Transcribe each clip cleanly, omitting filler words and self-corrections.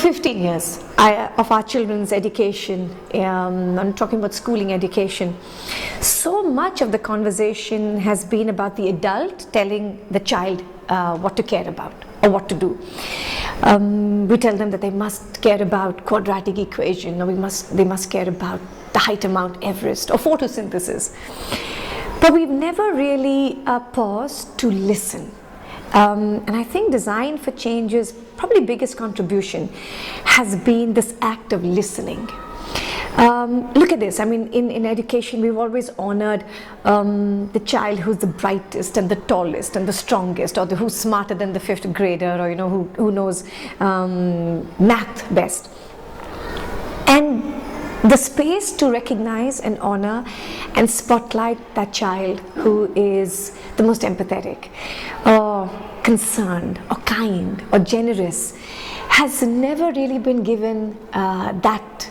15 years of our children's education, I'm talking about schooling education, so much of the conversation has been about the adult telling the child what to care about or what to do. We tell them that they must care about quadratic equation, or they must care about the height of Mount Everest or photosynthesis. But we've never really paused to listen. And I think Design for Change's probably biggest contribution has been this act of listening. Look at this. I mean, in education, we've always honored the child who's the brightest and the tallest and the strongest, or who's smarter than the fifth grader, or who knows math best. And the space to recognize and honor and spotlight that child who is the most empathetic, or concerned, or kind, or generous, has never really been given that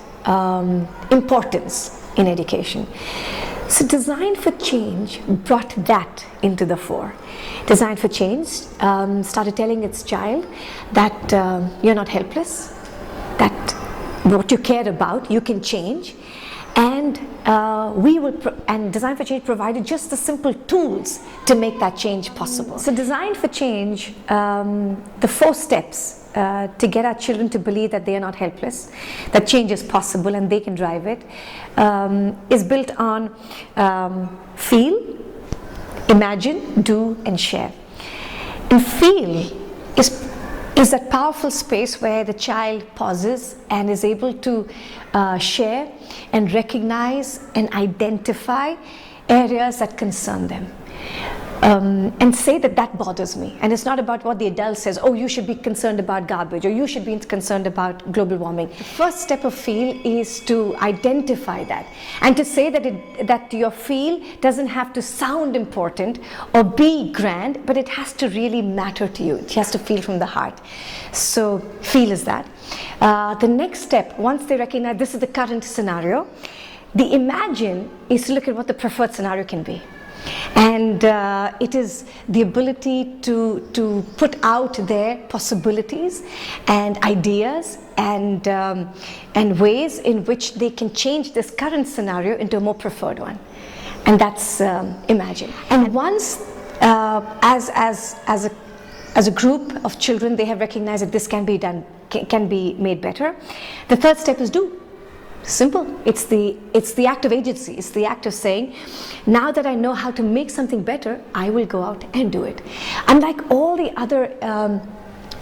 importance in education. So Design for Change brought that into the fore. Design for Change started telling its child that you're not helpless, that what you care about you can change, and and Design for Change provided just the simple tools to make that change possible. So Design for Change, the 4 steps to get our children to believe that they are not helpless, that change is possible and they can drive it, is built on feel, imagine, do, and share. And feel is that powerful space where the child pauses and is able to share and recognize and identify areas that concern them. And say that bothers me. And it's not about what the adult says, oh, you should be concerned about garbage, or you should be concerned about global warming. The first step of feel is to identify that, and to say that your feel doesn't have to sound important or be grand, but it has to really matter to you. It has to feel from the heart. So feel is that. The next step, once they recognize this is the current scenario, the imagine is to look at what the preferred scenario can be. And it is the ability to put out there possibilities and ideas and ways in which they can change this current scenario into a more preferred one. And that's imagine. And once as a group of children, they have recognized that this can be done, can be made better, the third step is do. Simple. It's the act of agency. It's the act of saying, now that I know how to make something better, I will go out and do it. Unlike all the other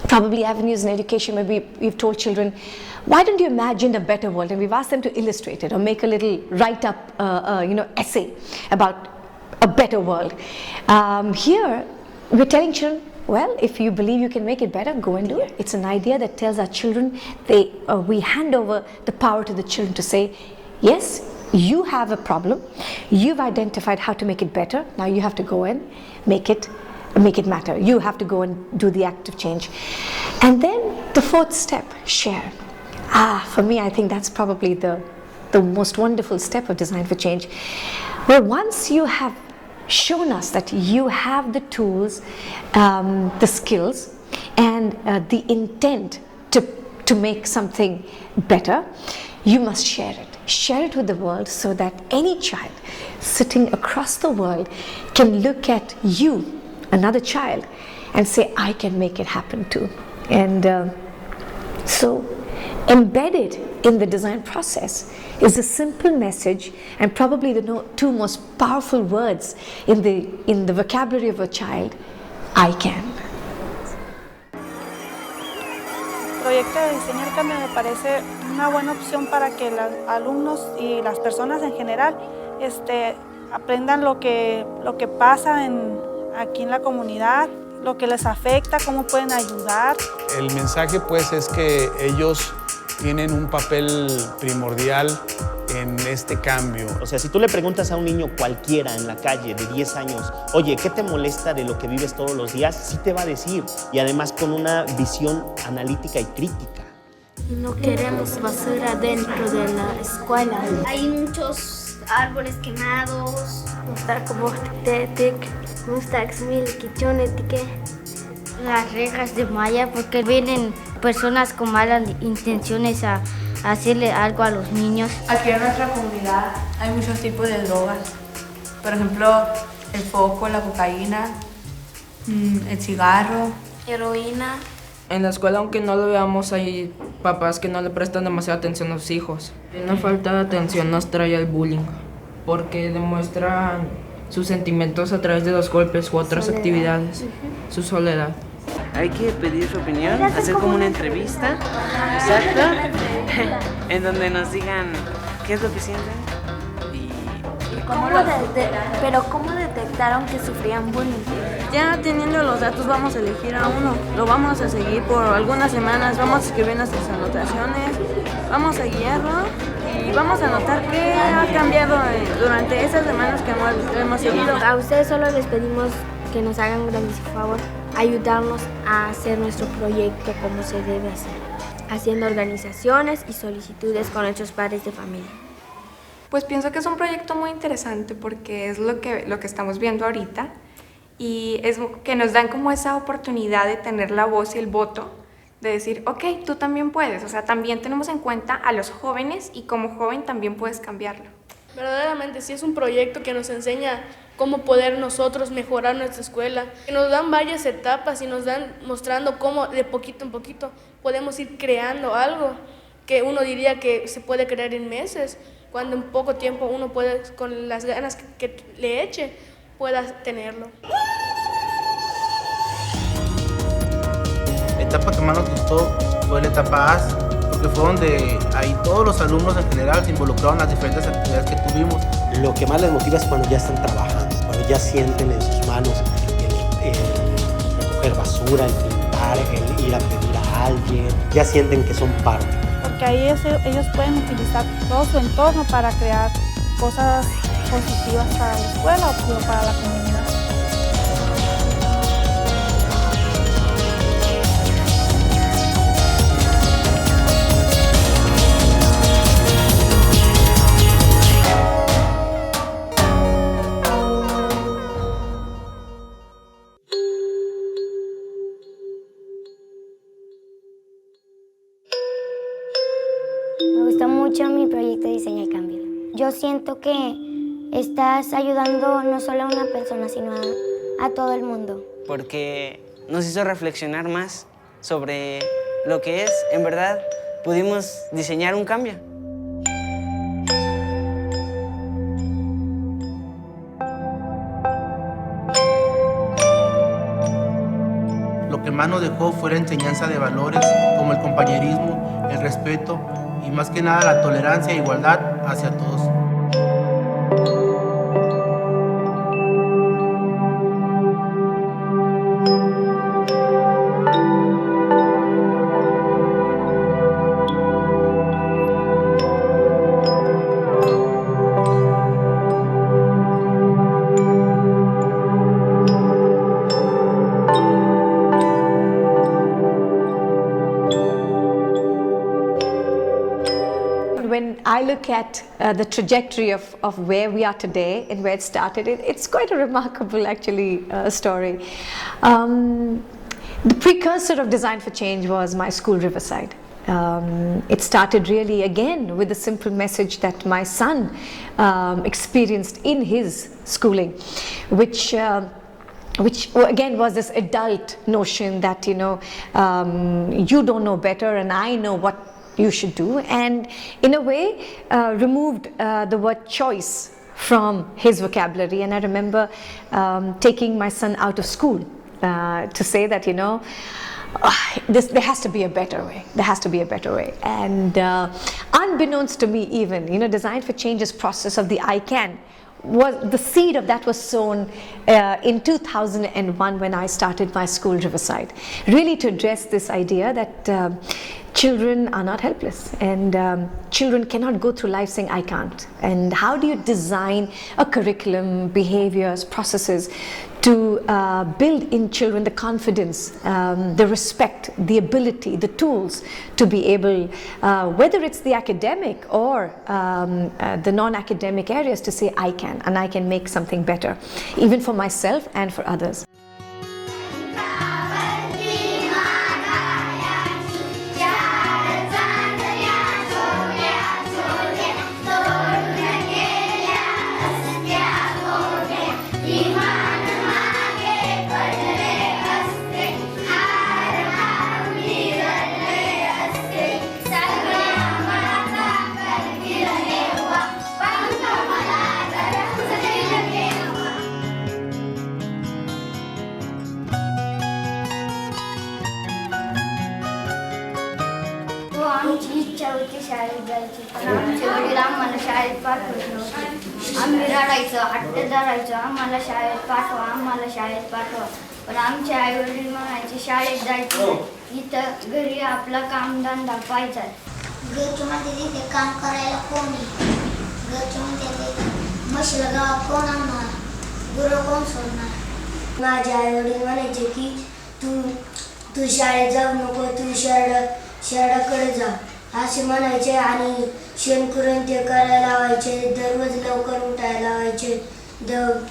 probably avenues in education where we've told children, why don't you imagine a better world? And we've asked them to illustrate it or make a little write-up essay about a better world. Here, we're telling children, well, if you believe you can make it better, go and do it. It's an idea that tells our children, we hand over the power to the children to say, yes, you have a problem, you've identified how to make it better, now you have to go and make it matter. You have to go and do the act of change. And then the 4th step, share. For me, I think that's probably the most wonderful step of Design for Change, where once you have shown us that you have the tools, the skills, and the intent to make something better, you must share it. Share it with the world so that any child sitting across the world can look at you, another child, and say, I can make it happen too. And so embedded in the design process is a simple message, and probably the 2 most powerful words in the vocabulary of a child: I can. El proyecto de Diseño del Cambio me parece una buena opción para que los alumnos y las personas en general aprendan lo que pasa aquí en la comunidad, lo que les afecta, cómo pueden ayudar. El mensaje pues es que ellos tienen un papel primordial en este cambio. O sea, si tú le preguntas a un niño cualquiera en la calle de 10 años, oye, ¿qué te molesta de lo que vives todos los días? Sí te va a decir, y además con una visión analítica y crítica. No queremos basura dentro de la escuela. Hay muchos árboles quemados. Las rejas de malla porque vienen personas con malas intenciones a hacerle algo a los niños. Aquí en nuestra comunidad hay muchos tipos de drogas. Por ejemplo, el foco, la cocaína, el cigarro, Heroína. En la escuela, aunque no lo veamos, hay papás que no le prestan demasiada atención a sus hijos. Una falta de atención nos trae al bullying, porque demuestran sus sentimientos a través de los golpes u otras actividades, su soledad. Hay que pedir su opinión, hacer como una entrevista, exacto, en donde nos digan qué es lo que sienten. Pero ¿cómo detectaron que sufrían bullying? Ya teniendo los datos vamos a elegir a uno, lo vamos a seguir por algunas semanas, vamos a escribir nuestras anotaciones, vamos a guiarlo y vamos a anotar qué ha cambiado durante esas semanas que hemos seguido. A ustedes solo les pedimos que nos hagan un grandísimo favor, ayudarnos a hacer nuestro proyecto como se debe hacer, haciendo organizaciones y solicitudes con nuestros padres de familia. Pues pienso que es un proyecto muy interesante porque es lo que estamos viendo ahorita y es que nos dan como esa oportunidad de tener la voz y el voto, de decir, ok, tú también puedes, o sea, también tenemos en cuenta a los jóvenes y como joven también puedes cambiarlo. Verdaderamente sí es un proyecto que nos enseña cómo poder nosotros mejorar nuestra escuela, que nos dan varias etapas y nos dan mostrando cómo de poquito en poquito podemos ir creando algo que uno diría que se puede crear en meses, cuando en poco tiempo uno puede, con las ganas que le eche, pueda tenerlo. La etapa que más nos gustó fue la etapa AS, porque fue donde ahí todos los alumnos en general se involucraron en las diferentes actividades que tuvimos. Lo que más les motiva es cuando ya están trabajando, cuando ya sienten en sus manos el recoger basura, el pintar, el ir a pedir a alguien, ya sienten que son parte. Porque ahí ellos pueden utilizar todo su entorno para crear cosas positivas para la escuela o para la comunidad. Me gusta mucho mi proyecto de diseño y cambio. Yo siento que estás ayudando no solo a una persona, sino a todo el mundo. Porque nos hizo reflexionar más sobre lo que es, en verdad, pudimos diseñar un cambio. Lo que más nos dejó fue la enseñanza de valores como el compañerismo, el respeto y más que nada la tolerancia e igualdad hacia todos. When I look at the trajectory of where we are today and where it started, it's quite a remarkable actually story. The precursor of Design for Change was my school, Riverside. It started really again with the simple message that my son experienced in his schooling, which again was this adult notion that you don't know better and I know what you should do, and in a way removed the word choice from his vocabulary. And I remember taking my son out of school to say that there has to be a better way. There has to be a better way. And unbeknownst to me even, Design for Change's process of the I Can was the seed of that was sown in 2001 when I started my school, Riverside, really to address this idea that children are not helpless and children cannot go through life saying I can't. And how do you design a curriculum, behaviors, processes to build in children the confidence, the respect, the ability, the tools to be able, whether it's the academic or the non-academic areas, to say I can, and I can make something better, even for myself and for others. आमची इच्छा होती शाळेत जायची, पण आमचे वडील आम्हाला शाळेत पाठवत नव्हते. आम्ही रडायचो, हट्ट धरायचो, आम्हाला शाळेत पाठवा, आम्हाला शाळेत पाठवा. पण आमचे आई वडील म्हणायचे शाळेत जायचं, इथं घरी आपला कामधंदा पाहिजे. घरचे म्हणते तिथे काम करायला कोण आहे, घरचे म्हणते म्हशीला गावात कोण आणणार, गुरं कोण सोडणार. माझे आई वडील म्हणायचे की तू शाळेत जाऊ नको, तू शहराकडे जा असे म्हणायचे. आणि शेणखुरण ते करायला लावायचे, दररोज लवकर उठायला लावायचे,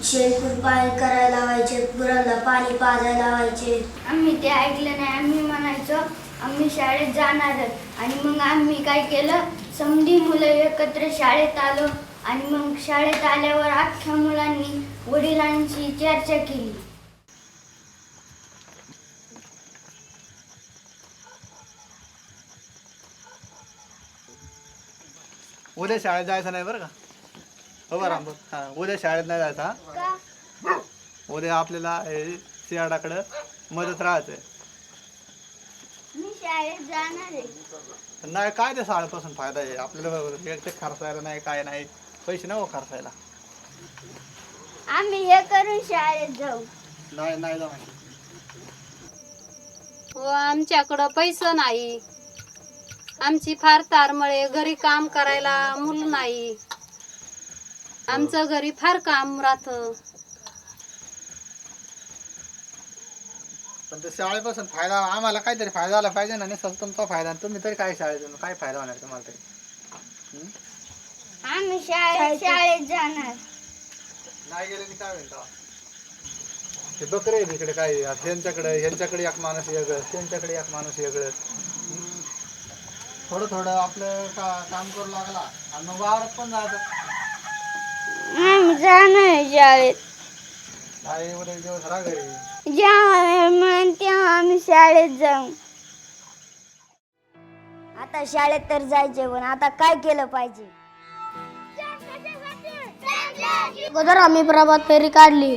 शेणखूर पाणी करायला लावायचे, गुरांना पाणी पाजायला लावायचे. आम्ही ते ऐकलं नाही. आम्ही म्हणायचो आम्ही शाळेत जाणारच. आणि मग आम्ही काय केलं, समधी मुलं एकत्र शाळेत आलो. आणि मग शाळेत आल्यावर अख्ख्या मुलांनी वडिलांची चर्चा केली. उद्या शाळेत जायचं नाही बरं का? हो बरं रामभाऊ, हां उद्या शाळेत नाही जायचं. हां उद्या आपल्याला सियाडाकडं मदत राहायचं आहे. मी शाळेत जाणार आहे. नाही काय ते शाळेपासून फायदा आहे आपल्याला, एकटे खर्चायला नाही काय नाही, पैसे नको खर्चायला. आम्ही हे करून शाळेत जाऊ. नाही नाही जाऊ. हो आमच्याकडं पैसा नाही, आमची फार तारमळे, घरी काम करायला मूल नाही, आमचं घरी फार काम राहतं. पण ते शाळेपासून फायदा आम्हाला काहीतरी फायदा झाला पाहिजे ना. नाही तुमचा फायदा, तुम्ही तरी काय शाळेतून काय फायदा होणार तुम्हाला तरी? आम्ही शाळेत जाणार. नाही गेले काय होईल तेव्हा? ते बकरे इकडे काय ह्यांच्याकडे एक माणूस वेगळं, त्यांच्याकडे एक माणूस वेगळं. थोडं थोडं आपलं काम करू लागला आणि मग वावरात पण जायचं. आम्ही जाणार शाळेत. काय एवढे दिवस राहा घरी. जेव्हा म्हणून तेव्हा आम्ही शाळेत जाऊ. आता शाळेत तर जायचे, पण आता काय केलं पाहिजे? अगोदर आम्ही प्रभात फेरी काढली.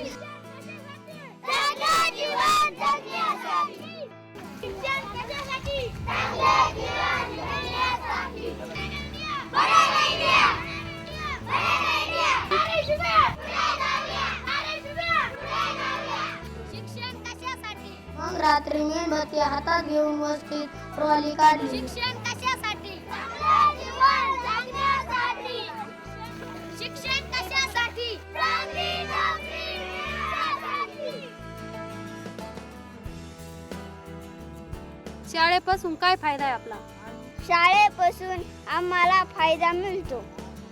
मग रात्री मेणबत्ती हातात घेऊन वस्तीत ट्रॉली काढली. शिक्षण कशासाठी? शिक्षण कशासाठी? शाळेपासून काय फायदा आहे आपला? शाळेपासून आम्हाला फायदा मिळतो.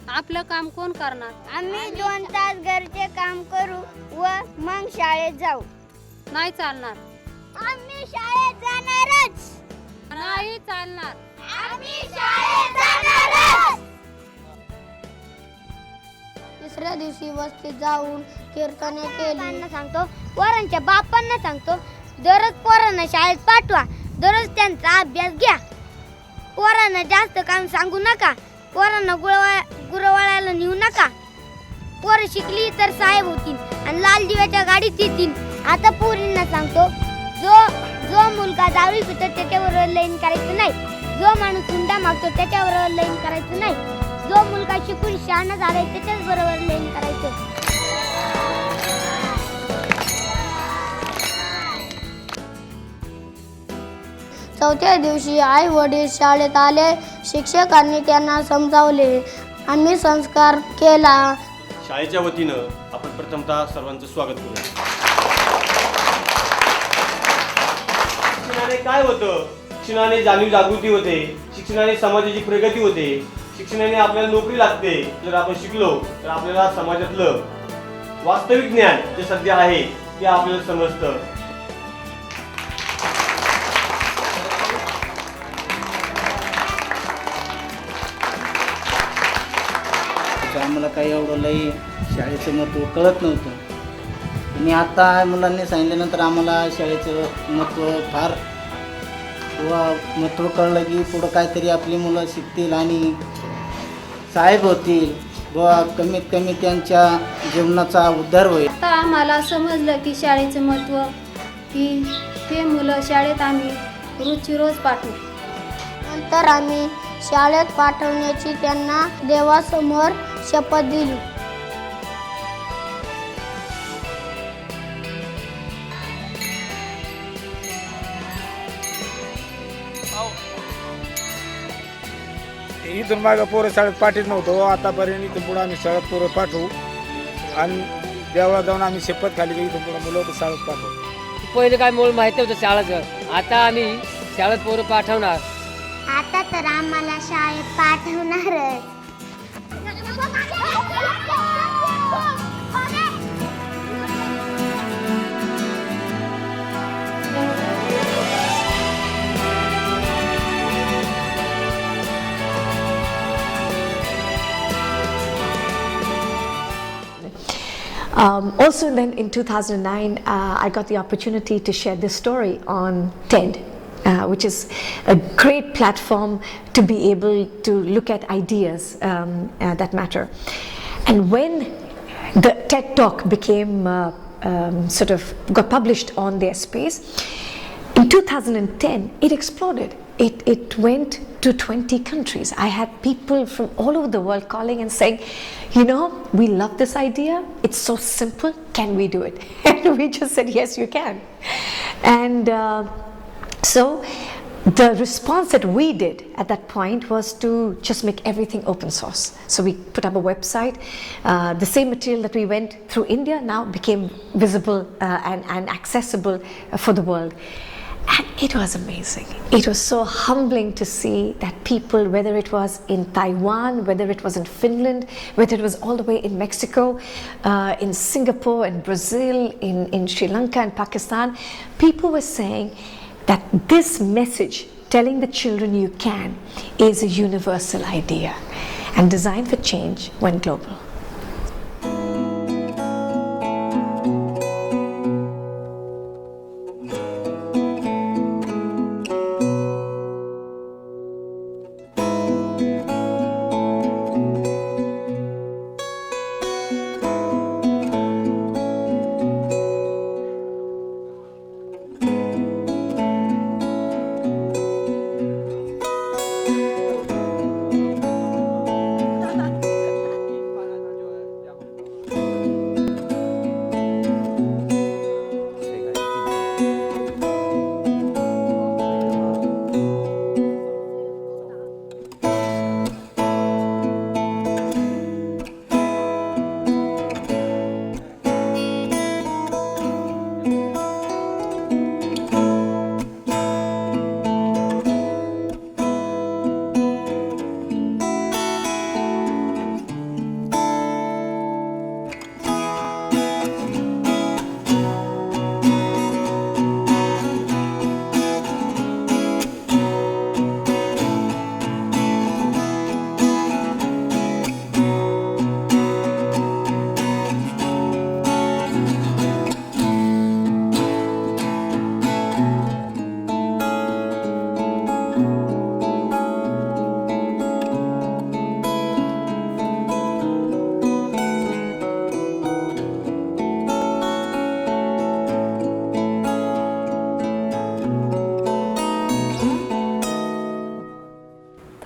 आपलं काम कोण करणार? आम्ही 2 तास घरचे काम करू व मग शाळेत जाऊ. नाही चालणार. आम्ही शाळेत जाणारच. नाही चालणार. आम्ही शाळेत जाणारच. तिसऱ्या दिवशी वस्तीत जाऊन कीर्तने केली. सांगतो, पोरांच्या बापांना सांगतो, दररोज पोरांना शाळेत पाठवा, दररोज त्यांचा अभ्यास घ्या. पोरांना जास्त काम सांगू नका, पोरांना गुरवाळ्याला नेऊ नका. पोरं शिकली तर साहेब होतील आणि लाल दिव्याच्या गाडीत येतील. आता पोरींना सांगतो, जो मुलगा दारू पितो त्याच्याबरोबर लग्न करायचं नाही, जो माणूस हुंडा मागतो त्याच्याबरोबर लग्न करायचं नाही, जो मुलगा शिकून शहाणा झालाय त्याच्याच बरोबर लग्न करायचं. चौथ्या दिवशी आई वडील शाळेत आले. शिक्षकांनी त्यांना समजावले. आम्ही संस्कार केला. शाळेच्या वतीनं आपण प्रथमतः सर्वांचं स्वागत करूया. शिक्षणाने काय होतं? शिक्षणाने जाणीव जागृती होते, शिक्षणाने समाजाची प्रगती होते, शिक्षणाने आपल्याला नोकरी लागते. जर आपण शिकलो तर आपल्याला समाजातलं वास्तविक ज्ञान जे सध्या आहे ते आपल्याला समजतं. आम्हाला काही एवढं लई शाळेचं महत्त्व कळत नव्हतं आणि आता मुलांनी सांगितल्यानंतर आम्हाला शाळेचं महत्त्व फार महत्त्व कळलं की पुढं काहीतरी आपली मुलं शिकतील आणि साहेब होतील व कमीत कमी त्यांच्या जीवनाचा उद्धार होईल. आता आम्हाला समजलं की शाळेचं महत्त्व, की हे मुलं शाळेत आम्ही रोजची रोज पाठवू. नंतर आम्ही शाळेत पाठवण्याची त्यांना देवासमोर शपथ दिली. इथून मागं पोरं शाळेत पाठीत नव्हतो, आतापर्यंत इथून पुढे आम्ही शाळेत पोरं पाठवू आणि देवळात जाऊन आम्ही शपथ खाली की इथून पुढे मुलं शाळेत पाठवू. पहिले काय मुलं माहिती होतं शाळेचं, आता आम्ही शाळेत पोरं पाठवणार. आता तर आम्हाला शाळेत पाठवणारच. Also then in 2009, I got the opportunity to share this story on TED, which is a great platform to be able to look at ideas that matter. And when the TED Talk became sort of got published on their space, in 2010 it exploded. It went to 20 countries. I had people from all over the world calling and saying, you know, we love this idea. It's so simple. Can we do it? And we just said, yes, you can. And so the response that we did at that point was to just make everything open source. So we put up a website. The same material that we went through India now became visible and accessible for the world. And it was amazing. It was so humbling to see that people, whether it was in Taiwan, whether it was in Finland, whether it was all the way in Mexico, in Singapore, in Brazil, in Sri Lanka and Pakistan, people were saying that this message, telling the children you can, is a universal idea. And Design for Change went global.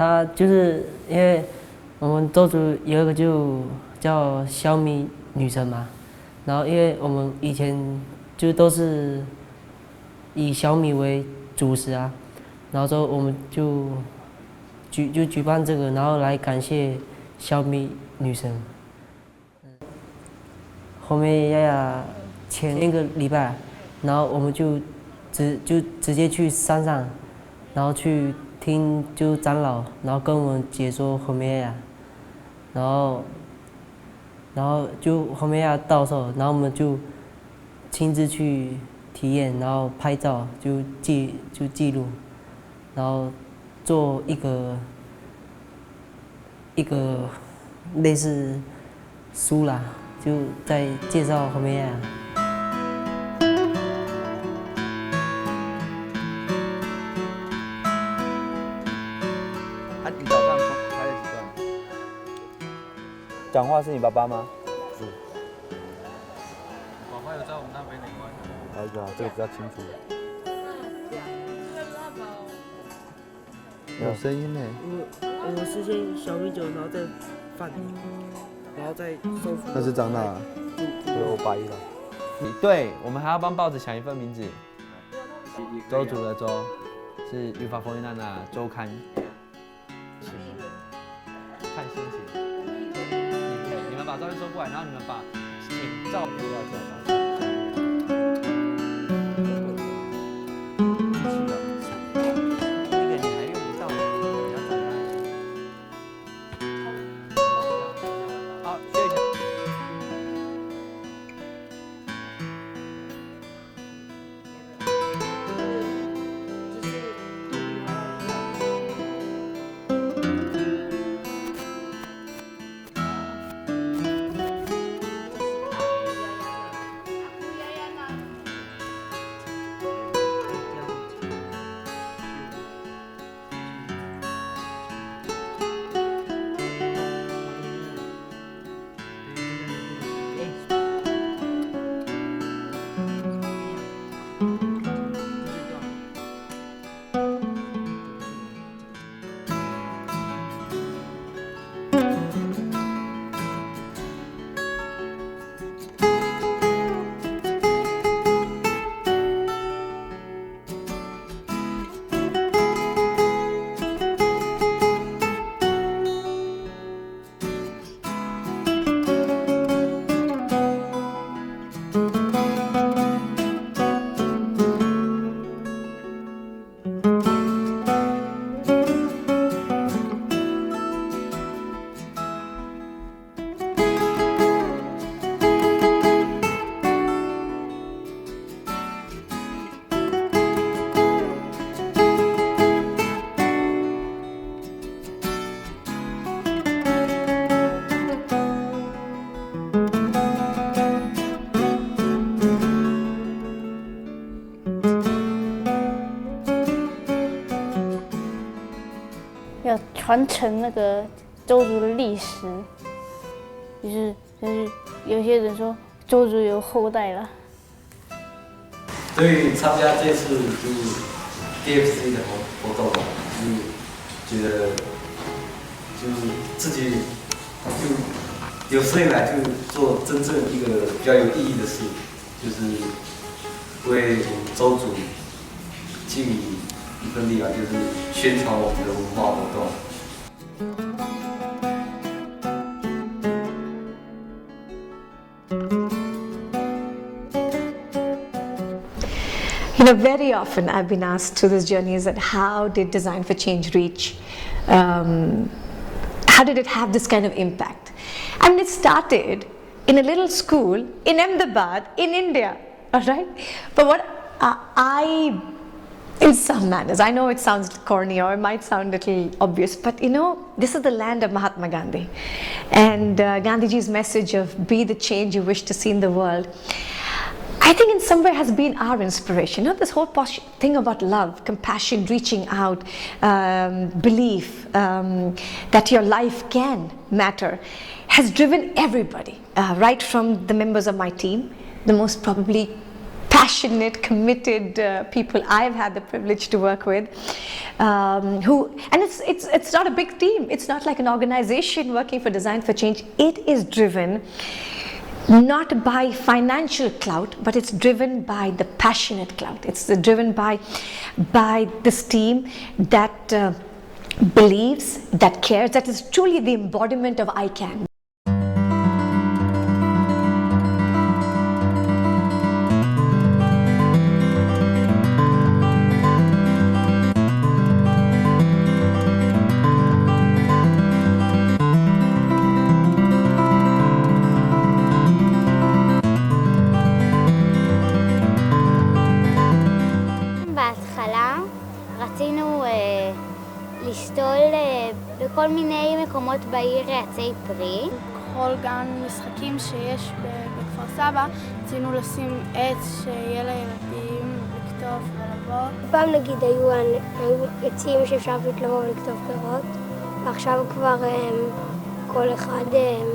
他就是因为我们周组有一个就叫小米女神嘛，然后因为我们以前就都是以小米为主食啊，然后之后我们就举办这个，然后来感谢小米女神。后面前一个礼拜，然后我们就直接去山上，然后去听就长老，然后跟我们解说后面然后就后面到时候，然后我们就亲自去体验，然后拍照就记录，然后做一个类似书啦，就在介绍后面你早上拍了几段？讲话是你爸爸吗？是。爸爸有在我们那边没关系。这个比较清楚。有声音呢。我是先小米酒，然后再饭，然后再收。那是长大有8亿了。对，我们还要帮报纸想一份名字。周族的周是语法风韵那周刊。看心情。你们把照片收过来，然后你们把请照片要做好。要传承那个周族的历史，就是有些人说周族有后代了。对于参加这次就是 DFC 的活动，就是觉得就是自己就有生以来就做真正一个比较有意义的事，就是为周族尽一份力量，就是宣传我们的文化活动。You know, very often I've been asked through this journey is that how did Design for Change reach? How did it have this kind of impact? I mean, it started in a little school in Ahmedabad in India, all right? But what in some manners, I know it sounds corny or it might sound a little obvious, but you know, this is the land of Mahatma Gandhi. And Gandhiji's message of be the change you wish to see in the world, I think in some way has been our inspiration. You know, this whole thing about love, compassion, reaching out, belief that your life can matter has driven everybody, right from the members of my team, the most probably passionate, committed people I've had the privilege to work with, and it's not a big team. It's not like an organization working for Design for Change. It is driven not by financial clout, but it's driven by the passionate clout. It's driven by this team that believes, that cares, that is truly the embodiment of I can. לשתול בכל מיני מקומות בעיר עצי פרי. בכל גן משחקים שיש בכפר סבא, רצינו לשים עץ שיהיה לילדים לכתוב ולבוא. פעם נגיד היו עצים שאפשר פשוט לבוא ולכתוב פירות, ועכשיו כבר כל אחד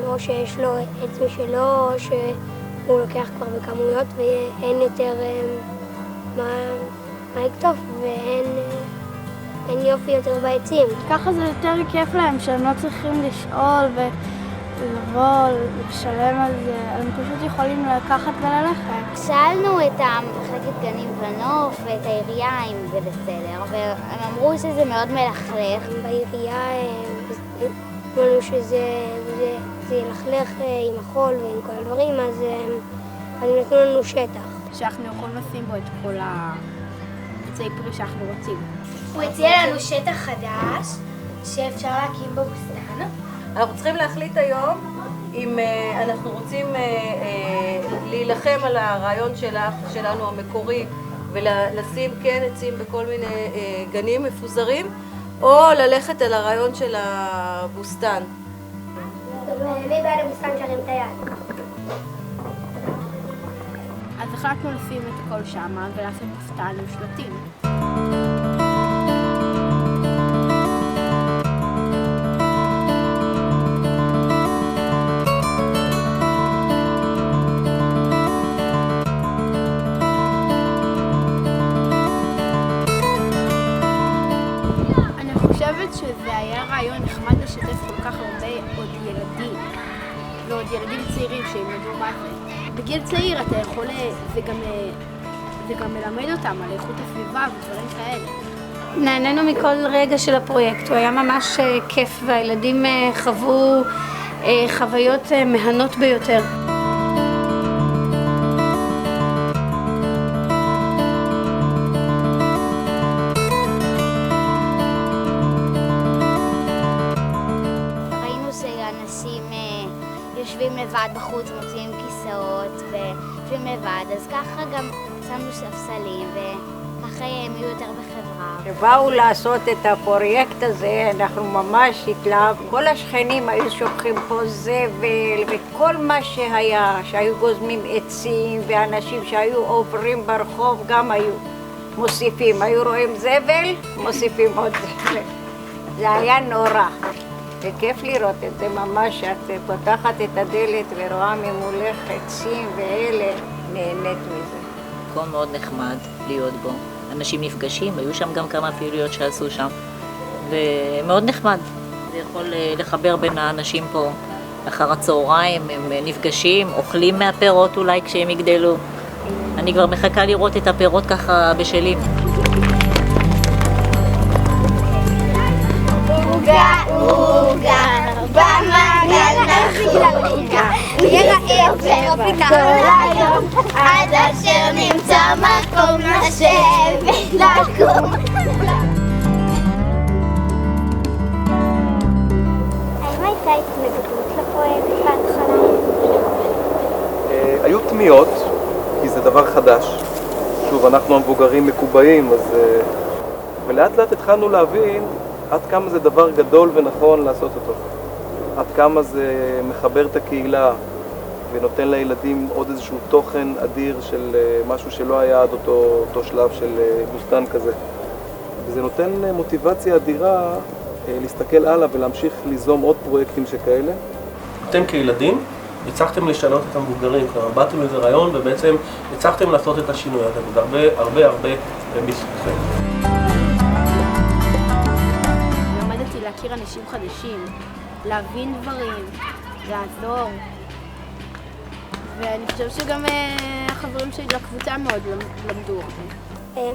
או שיש לו עץ משלו, או שהוא לוקח כבר בכמויות ואין יותר מה לכתוב ואין אין יופי יותר בעצים. ככה זה יותר כיף להם, שהם לא צריכים לשאול ולבוא, לשלם על זה, הם פשוט יכולים לקחת וללכת. שאלנו את המחלקת גנים בנוף ואת העירייה אם זה בסדר, והם אמרו שזה מאוד מלכלך. בעירייה אמרו שזה ילכלך עם החול ועם כל הדברים, אז הם נתנו לנו שטח. שאנחנו יכולים לשים בו את כל עצי פרי שאנחנו רוצים. הוא הציע לנו שטח חדש שאפשר להקים בו בוסתן. אנחנו צריכים להחליט היום אם אנחנו רוצים להילחם על הרעיון שלנו המקורי ולשים כן עצים בכל מיני גנים מפוזרים, או ללכת על הרעיון של הבוסתן. מי בעד הבוסתן שרים את היד? אז החלטנו לשים את הכל שמה ולעשות בוסתן עם שלטים. שזה היה רעיון נחמד לשתף כל כך הרבה עוד ילדים ועוד ילדים צעירים שהם ידעו מה זה. בגיל צעיר אתה יכול, זה גם מלמד אותם על איכות הסביבה ודברים כאלה. נהנינו מכל רגע של הפרויקט, הוא היה ממש כיף והילדים חוו חוויות מהנות ביותר. יושבים לבד בחוץ, מוציאים כיסאות ויושבים לבד, אז ככה גם שמנו ספסלים וככה הם יהיו יותר בחברה. כשבאו לעשות את הפרויקט הזה, אנחנו ממש התלהבנו. כל השכנים היו שופכים פה זבל וכל מה שהיה, שהיו גוזמים עצים ואנשים שהיו עוברים ברחוב גם היו מוסיפים. היו רואים זבל, מוסיפים עוד זבל. זה היה נורא. זה כיף לראות את זה ממש, את פותחת את הדלת ורואה ממולך עצים ואלה, נהנית מזה. מקום מאוד נחמד להיות בו. אנשים נפגשים, היו שם גם כמה פעילויות שעשו שם, ומאוד נחמד. זה יכול לחבר בין האנשים פה אחר הצהריים, הם נפגשים, אוכלים מהפירות אולי כשהם יגדלו. אני כבר מחכה לראות את הפירות ככה בשלים. עוגה, במעגל נכין עוגה, ייראה ופתח כל היום, עד אשר נמצא מקום לשבת לקום. האם הייתה התנגדות לפרויקט בהתחלה? היו תמיהות, כי זה דבר חדש. שוב, אנחנו המבוגרים מקובעים, ולאט לאט התחלנו להבין עד כמה זה דבר גדול ונכון לעשות אותו. עד כמה זה מחבר את הקהילה ונותן לילדים עוד איזשהו תוכן אדיר של משהו שלא היה עד אותו שלב של בוסתן כזה. וזה נותן מוטיבציה אדירה להסתכל הלאה ולהמשיך ליזום עוד פרויקטים שכאלה. אתם כילדים הצלחתם לשנות את המבוגרים, כלומר באתם לזה רעיון ובעצם הצלחתם לעשות את השינוי הזה, הרבה בזכותכם. להכיר אנשים חדשים, להבין דברים, לעזור. ואני חושבת שגם החברים שלי לקבוצה מאוד למדו.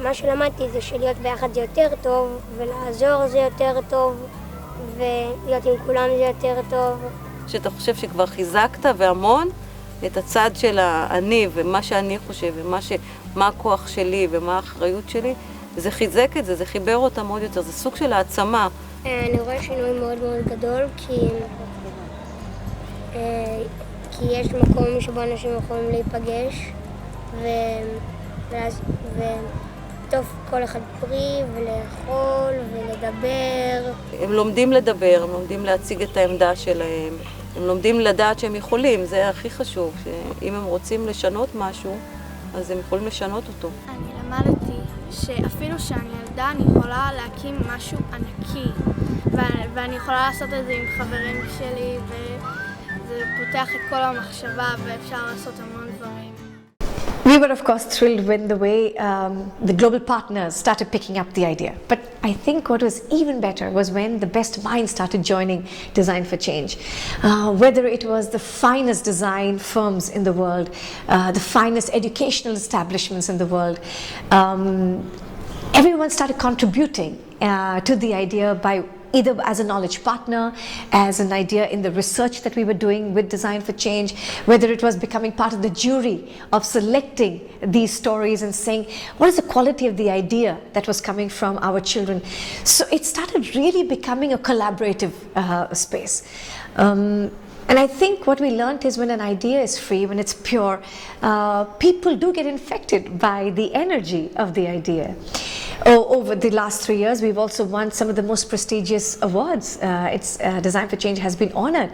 מה שלמדתי זה שלהיות ביחד זה יותר טוב, ולעזור זה יותר טוב, ולהיות עם כולם זה יותר טוב. שאתה חושב שכבר חיזקת והמון את הצד של אני ומה שאני חושב ומה הכוח שלי ומה האחריות שלי, זה חיזק את זה, זה חיבר אותם עוד יותר, זה סוג של העצמה. אני רואה שינוי מאוד מאוד גדול, כי יש מקום שבו אנשים יכולים להיפגש וטוב כל אחד פרי ולאכול ולדבר. הם לומדים לדבר, הם לומדים להציג את העמדה שלהם, הם לומדים לדעת שהם יכולים, זה הכי חשוב, שאם הם רוצים לשנות משהו, אז הם יכולים לשנות אותו. אני למדתי שאפילו שאני ילדה אני יכולה להקים משהו ענקי ואני יכולה לעשות את זה עם חברים שלי וזה פותח את כל המחשבה ואפשר לעשות המון דברים. We were of course thrilled when the way the global partners started picking up the idea. But I think what was even better was when the best minds started joining Design for Change. Whether it was the finest design firms in the world, the finest educational establishments in the world, everyone started contributing to the idea by either as a knowledge partner, as an idea in the research that we were doing with Design for Change, whether it was becoming part of the jury of selecting these stories and saying, what is the quality of the idea that was coming from our children? So it started really becoming a collaborative space. And I think what we learned is when an idea is free, when it's pure, people do get infected by the energy of the idea. Over the last 3 years, we've also won some of the most prestigious awards. Design for Change has been honored,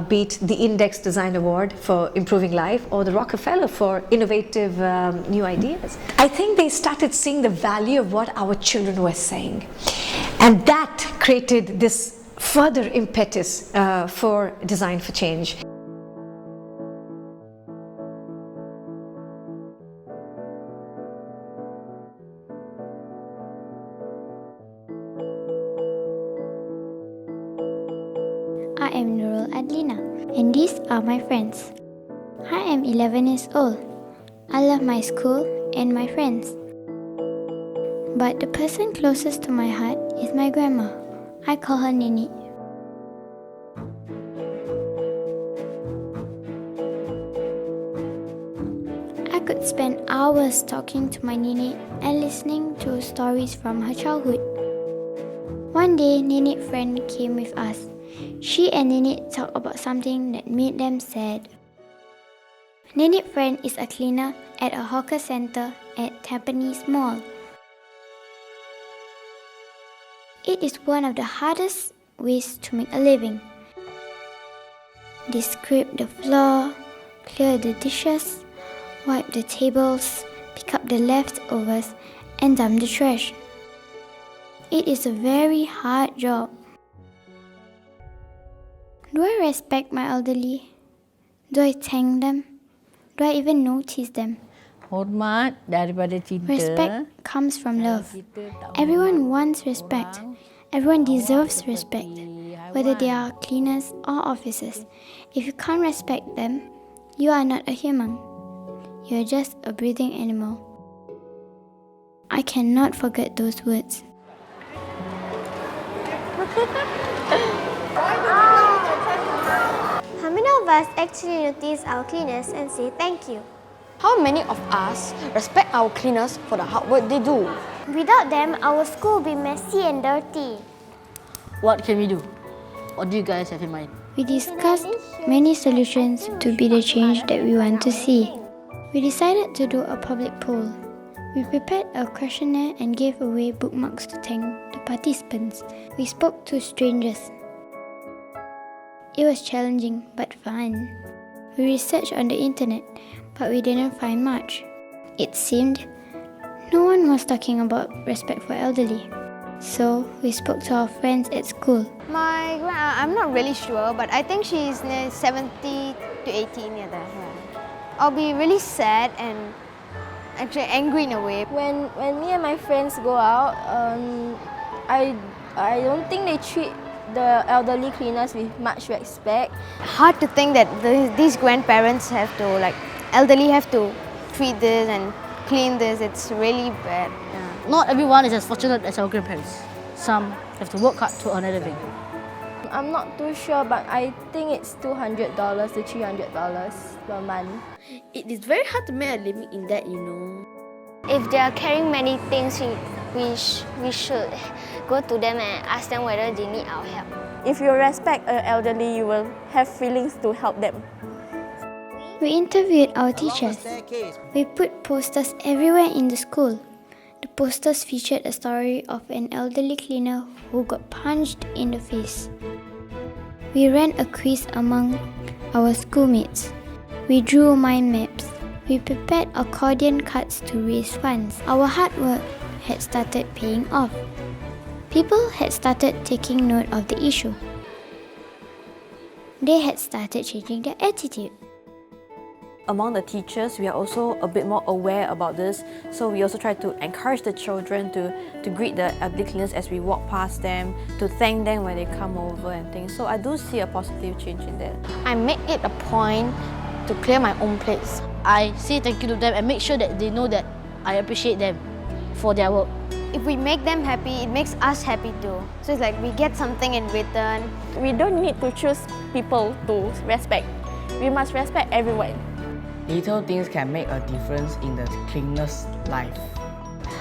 be it the Index Design Award for improving life or the Rockefeller for innovative new ideas. I think they started seeing the value of what our children were saying. And that created this further impetus for Design for Change. I am Nurul Adlina, and these are my friends. I am 11 years old. I love my school and my friends. But the person closest to my heart is my grandma. I call her Nini. I could spend hours talking to my Nini and listening to stories from her childhood. One day, Nini's friend came with us. She and Nini talked about something that made them sad. Nini's friend is a cleaner at a hawker center at Tampines Mall. It is one of the hardest ways to make a living. They scrape the floor, clear the dishes, wipe the tables, pick up the leftovers, and dump the trash. It is a very hard job. Do I respect my elderly? Do I thank them? Do I even notice them? Hormat daripada cinta. Respect comes from love. Everyone wants respect. Everyone deserves respect, whether they are cleaners or officers. If you can't respect them, you are not a human. You are just a breathing animal. I cannot forget those words. How many of us actually notice our cleaners and say thank you? How many of us respect our cleaners for the hard work they do? Without them, our school will be messy and dirty. What can we do? What do you guys have in mind? We discussed many solutions to be the change that we want to see. We decided to do a public poll. We prepared a questionnaire and gave away bookmarks to thank the participants. We spoke to strangers. It was challenging but fun. We researched on the internet, but we didn't find much. It seemed no one was talking about respect for elderly. So we spoke to our friends at school. I'm not really sure, but I think she's near 70 to 80 near there. I'll be really sad and actually angry in a way. When me and my friends go out, I don't think they treat the elderly cleaners with much respect. Hard to think that these grandparents have to, elderly have to treat this and clean this. It's really bad. Yeah. Not everyone is as fortunate as our grandparents. Some have to work hard to earn a living. I'm not too sure, but I think it's $200 to $300 per month. It is very hard to make a living in that, you know. If they are carrying many things, we should go to them and ask them whether they need our help. If you respect an elderly, you will have feelings to help them. We interviewed our teachers. We put posters everywhere in the school. The posters featured a story of an elderly cleaner who got punched in the face. We ran a quiz among our schoolmates. We drew mind maps. We prepared accordion cards to raise funds. Our hard work had started paying off. People had started taking note of the issue. They had started changing their attitude. Among the teachers, we are also a bit more aware about this, so we also try to encourage the children to greet the elderly cleaners as we walk past them, to thank them when they come over and things. So I do see a positive change in that. I make it a point to clear my own plates. I say thank you to them and make sure that they know that I appreciate them for their work. If we make them happy, it makes us happy too. So it's like we get something in return. We don't need to choose people to respect. We must respect everyone. Little things can make a difference in the cleaner's life.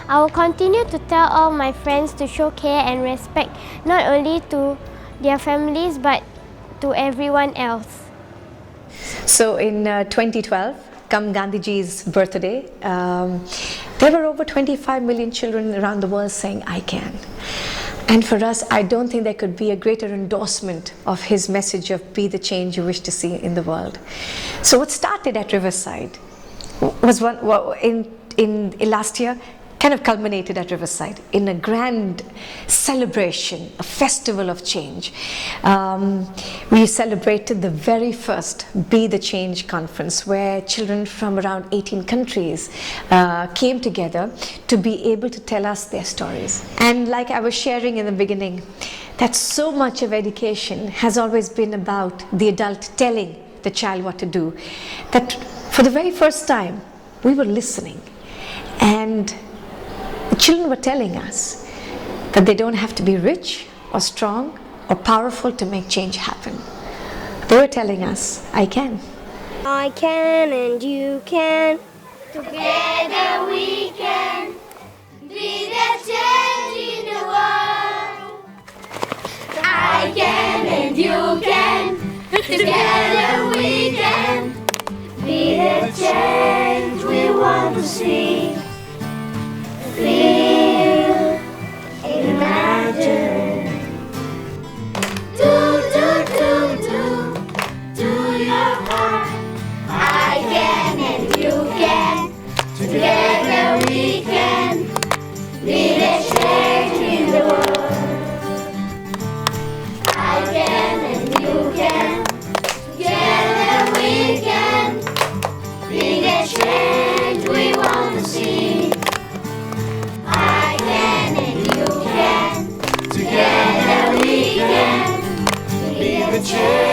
I will continue to tell all my friends to show care and respect, not only to their families but to everyone else. So in 2012, come Gandhiji's birthday, there were over 25 million children around the world saying, I can. And for us, I don't think there could be a greater endorsement of his message of be the change you wish to see in the world. So what started at Riverside was in last year, kind of culminated at Riverside in a grand celebration, a festival of change. We celebrated the very first Be the Change conference, where children from around 18 countries came together to be able to tell us their stories. And like I was sharing in the beginning, that so much of education has always been about the adult telling the child what to do, that for the very first time we were listening, and the children were telling us that they don't have to be rich or strong or powerful to make change happen. They were telling us, I can. I can and you can. Together we can be the change in the world. I can and you can. Together we can be the change we want to see. Feel, imagine. Do your part. I can and you can. Together we can be the change in the world. I can and you can. Together we can be the change we want to see. I can and you can. Together we can be the change.